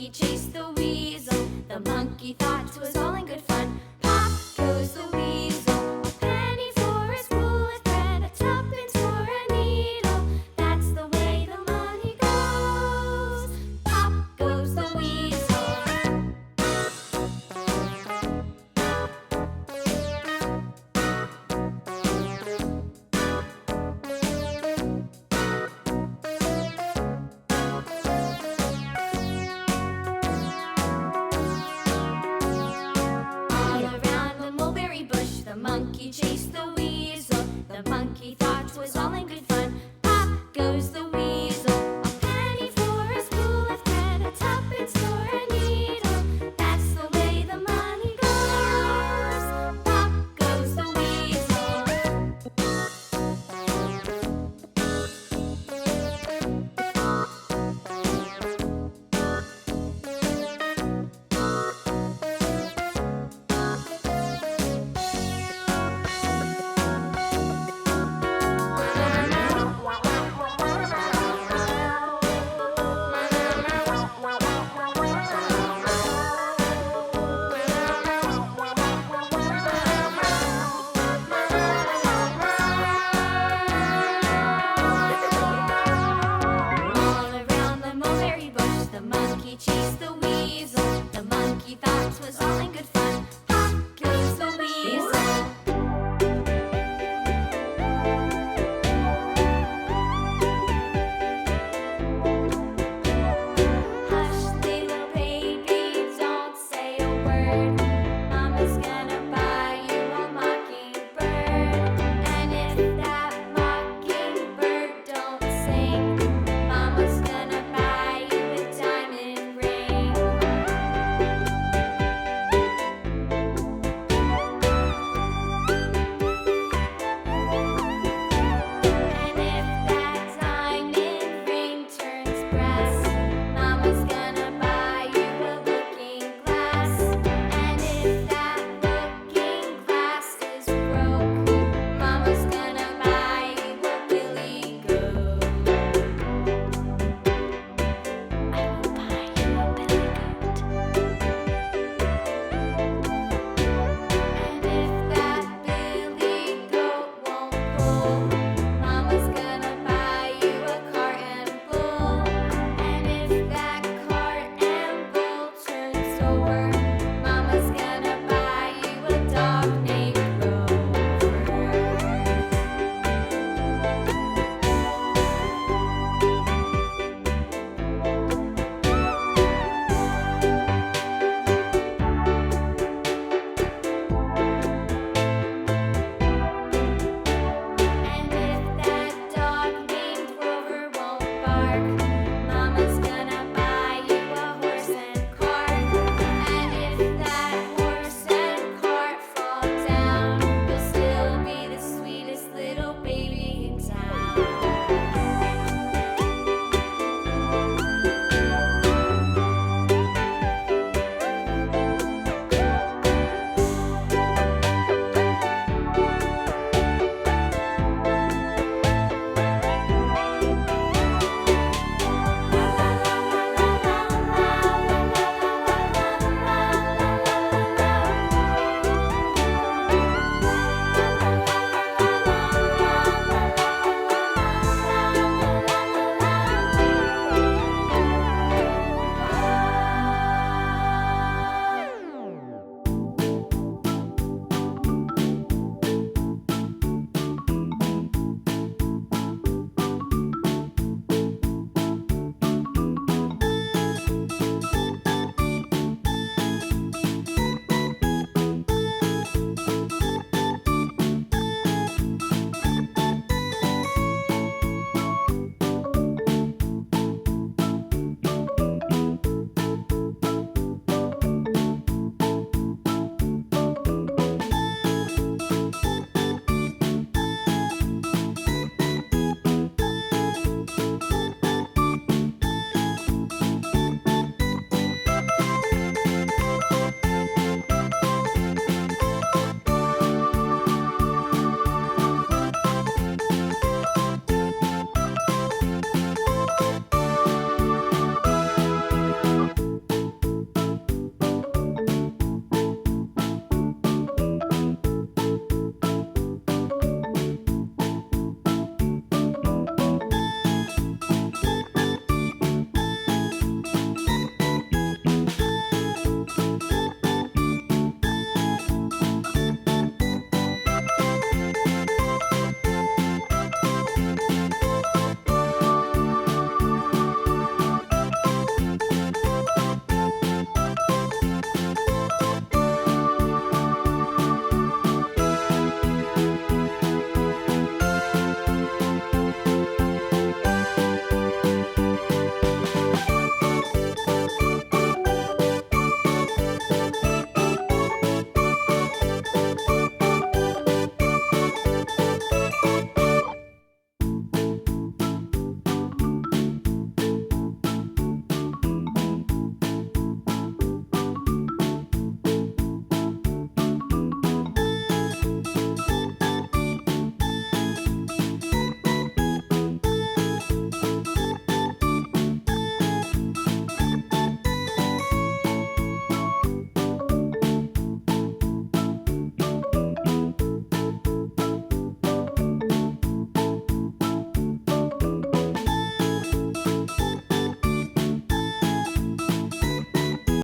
monkey chased the weasel. The monkey thought 'twas all in good fun. Pop goes the weasel. A penny for a spool of thread, a tuppence for a needle. That's the way the money goes. Pop goes the weasel. The monkey chased the weasel. The monkey thought 'twas all in good fun. Pop goes the weasel. A penny for a spool of thread, a tuppence for a needle. That's the way the money goes. Pop goes the weasel. The monkey chased the weasel. The monkey thought 'twas all in good fun. Pop goes the weasel.